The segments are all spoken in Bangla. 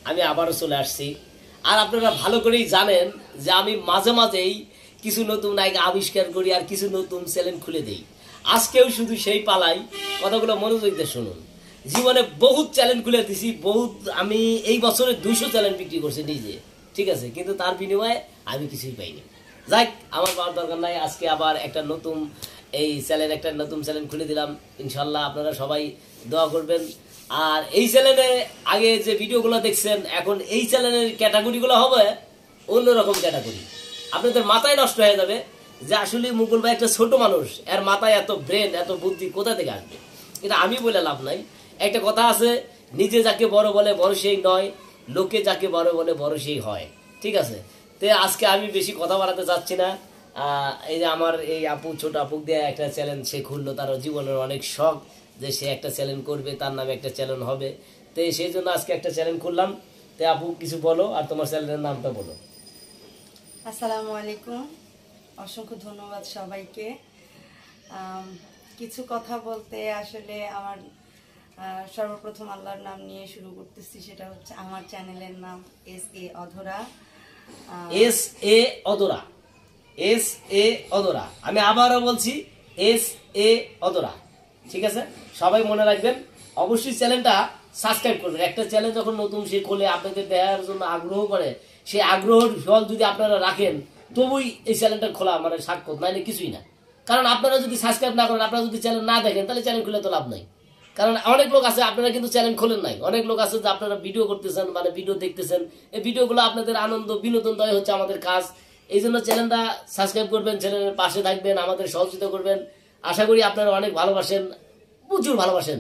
আমি আবারও চলে আসছি। আর আপনারা ভালো করেই জানেন যে আমি মাঝে মাঝেই কিছু নতুন নায়িকা আবিষ্কার করি আর কিছু নতুন চ্যালেঞ্জ খুলে দেই। আজকেও শুধু সেই পালাই, কথাগুলো মনোযোগ দিয়ে শুনুন। জীবনে বহুত চ্যালেঞ্জ খুলে দিছি, বহুত। আমি এই বছরে 200 চ্যালেঞ্জ বিক্রি করছি নিজে, ঠিক আছে, কিন্তু তার বিনিময়ে আমি কিছুই পাইনি। যাক, আমার পাওয়ার দরকার নাই। আজকে আবার একটা নতুন চ্যালেঞ্জ খুলে দিলাম। ইনশাল্লাহ আপনারা সবাই দোয়া করবেন। আর এই চ্যানেলে আগে যে ভিডিওগুলো দেখছেন, এখন এই চ্যানেলের ক্যাটাগরিগুলো হবে অন্যরকম ক্যাটাগরি। আপনাদের মাথায় নষ্ট হয়ে যাবে যে আসলে মুকুল ভাই একটা ছোট মানুষ, এর মাথায় এত ব্রেন, এত বুদ্ধি কোথা থেকে আসবে। এটা আমি বলে লাভ নাই। একটা কথা আছে, নিজে যাকে বড় বলে বড় সেই নয়, লোকে যাকে বড় বলে বড় সেই হয়। ঠিক আছে, তো আজকে আমি বেশি কথা বাড়াতে চাচ্ছি না। এই যে আমার এই ছোট আপু দিয়ে একটা চ্যালেঞ্জ সে খুললো, তার জীবনের অনেক শখ যে সে একটা চ্যালেঞ্জ করবে, তার নামে একটা চ্যালেঞ্জ হবে। তো সেই জন্য আজকে একটা চ্যালেঞ্জ করলাম। তো আপু কিছু বলো, আর তোমার চ্যানেলের নামটা বলো। আসসালামু আলাইকুম, অসংখ্য ধন্যবাদ সবাইকে। কিছু কথা বলতে আসলে আমার সর্বপ্রথম আল্লাহর নাম নিয়ে শুরু করতেছি। সেটা হচ্ছে আমার চ্যানেলের নাম SA অধরা। SA অধরা। আমি আবারও বলছি, SA অধরা। ঠিক আছে, সবাই মনে রাখবেন। অবশ্যই চ্যানেলটা সাবস্ক্রাইব করবেন। একটা চ্যানেল যখন নতুন সে খোলে, আপনাদের দেখার জন্য আগ্রহ করে, সেই আগ্রহের ফল যদি আপনারা রাখেন, তবুই এই চ্যানেলটা খোলা মানে সাক্ষর, নাইলে কিছুই না। কারণ আপনারা যদি সাবস্ক্রাইব না করেন, আপনারা যদি চ্যানেল না দেখেন, তাহলে চ্যানেল খুলে তো লাভ নাই। কারণ অনেক লোক আছে, আপনারা কিন্তু চ্যানেল খোলেন নাই। অনেক লোক আছে যে আপনারা ভিডিও করতেছেন, মানে ভিডিও দেখতেছেন, এই ভিডিওগুলো আপনাদের আনন্দ বিনোদন দেওয়া হচ্ছে আমাদের কাজ। এই জন্য চ্যানেলটা সাবস্ক্রাইব করবেন, চ্যানেলের পাশে থাকবেন, আমাদের সহযোগিতা করবেন। আশা করি আপনারা অনেক ভালোবাসেন, প্রচুর ভালোবাসেন।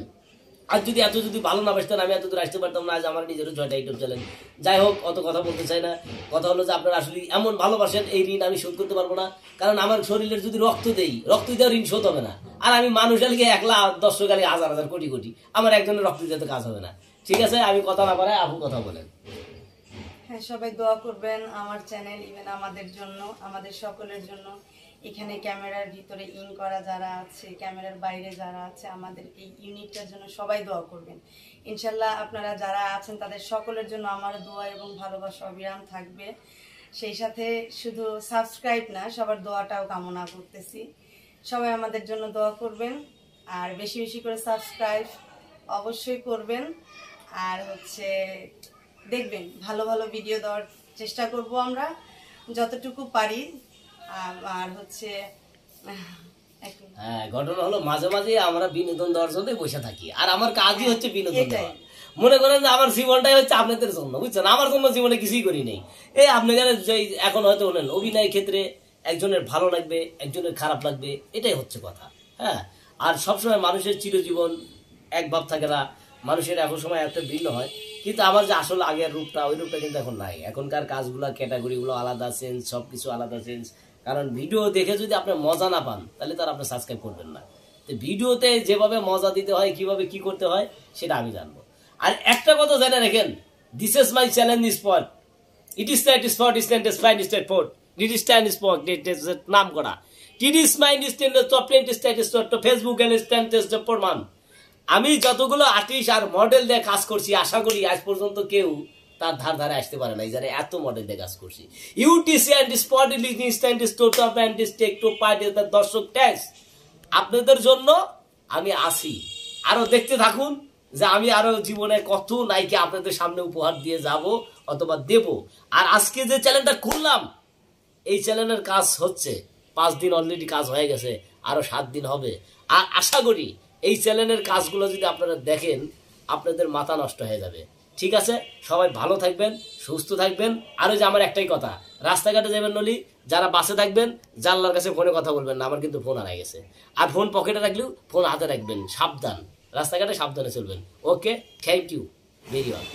আর যদি যদি ভালো না বাসতেন, আমি এত দূর আসতে পারতাম না। আজ আমার নিজেরও 6টা ইউটিউব চ্যানেল। যাই হোক, অত কথা বলতে চাই না। কথা হলো যে আপনারা আসলে এমন ভালোবাসেন, এই ঋণ আমি শোধ করতে পারবো না। কারণ আমার শরীরের যদি রক্ত দেই, রক্ত দেওয়ার ঋণ শোধ হবে না। আর আমি মানুষ আলিকে 1 লাখ 10 গালি হাজার হাজার কোটি কোটি, আমার একজনের রক্ত দিতে কাজ হবে না। ঠিক আছে, আমি কথা না পারে আপু কথা বলেন। হ্যাঁ, সবাই দোয়া করবেন আমার চ্যানেল, ইভেন আমাদের জন্য, আমাদের সকলের জন্য। এখানে ক্যামেরার ভিতরে করা যারা আছে, ক্যামেরার বাইরে যারা আছে, আমাদের এই ইউনিটটার জন্য সবাই দোয়া করবেন। ইনশাল্লাহ আপনারা যারা আছেন তাদের সকলের জন্য আমার দোয়া এবং ভালোবাসা অবিরাম থাকবে। সেই সাথে শুধু সাবস্ক্রাইব না, সবার দোয়াটাও কামনা করতেছি। সবাই আমাদের জন্য দোয়া করবেন, আর বেশি বেশি করে সাবস্ক্রাইব অবশ্যই করবেন। আর দেখবেন, ভালো ভালো ভিডিও দেওয়ার চেষ্টা করব আমরা যতটুকু পারি। আর হ্যাঁ, ঘটনা হলো মাঝে মাঝে আমরা বিনোদন দেওয়ার জন্য বসে থাকি, আর আমার কাজই হচ্ছে বিনোদন দেওয়া। মনে করেন যে আমার জীবনটাই হচ্ছে আপনাদের জন্য, বুঝছেন? আমার জন্য জীবনে কিছুই করি নেই। এই আপনাদের এখন হয়তো বলেন অভিনয় ক্ষেত্রে একজনের ভালো লাগবে, একজনের খারাপ লাগবে, এটাই হচ্ছে কথা। হ্যাঁ, আর সবসময় মানুষের চিরজীবন এক ভাব থাকে না, মানুষের এখন সময় একটা ভিন্ন হয়। কিন্তু আমার যে আসলে আগের রূপটা, ওই রূপটা কিন্তু এখন নাই। এখনকার কাজগুলো, ক্যাটাগরিগুলো আলাদা চেঞ্জ, সবকিছু আলাদা চেঞ্জ। কারণ ভিডিও দেখে যদি আপনি মজা না পান, তাহলে তার আপনি সাবস্ক্রাইব করবেন না। তো ভিডিওতে যেভাবে মজা দিতে হয়, কিভাবে কি করতে হয়, সেটা আমি জানবো। আর একটা কথা জেনে রাখেন, this is my challenge spot. It is that spot, is that fine state fort, it is stand spot, নাম করা। It is my stand top 20 state spot তো ফেসবুক এন্ড স্ট্যান্ড টেস্ট প্রমাণ। আমি যতগুলো আর্টিস্ট আর মডেল দিয়ে কাজ করছি, আশা করি আজ পর্যন্ত কেউ তার ধারে আসতে পারে না। জানে এত মডেল দিয়ে কাজ করছি। UTC and spot instant store top and take to party দর্শক ট্যাক্স আপনাদের জন্য আমি আসি। আরো দেখতে থাকুন যে আমি আরো জীবনে কত নায়িকা আপনাদের সামনে উপহার দিয়ে যাব অথবা দেব। আর আজকে যে চ্যানেলটা খুললাম, এই চ্যানেলের কাজ হচ্ছে 5 দিন অলরেডি কাজ হয়ে গেছে, আরো 7 দিন হবে। আর আশা করি এই চ্যানেলের কাজগুলো যদি আপনারা দেখেন, আপনাদের মাথা নষ্ট হয়ে যাবে। ঠিক আছে, সবাই ভালো থাকবেন, সুস্থ থাকবেন। আর যে আমার একটাই কথা, রাস্তাঘাটে যাবেন নলি, যারা বাসে থাকবেন, জানলার কাছে ফোনে কথা বলবেন না। আমার কিন্তু ফোন হারাই গেছে। আর ফোন পকেটে রাখলেও ফোন হাতে রাখবেন। সাবধান, রাস্তাঘাটে সাবধানে চলবেন। ওকে, থ্যাংক ইউ ভেরি মাচ।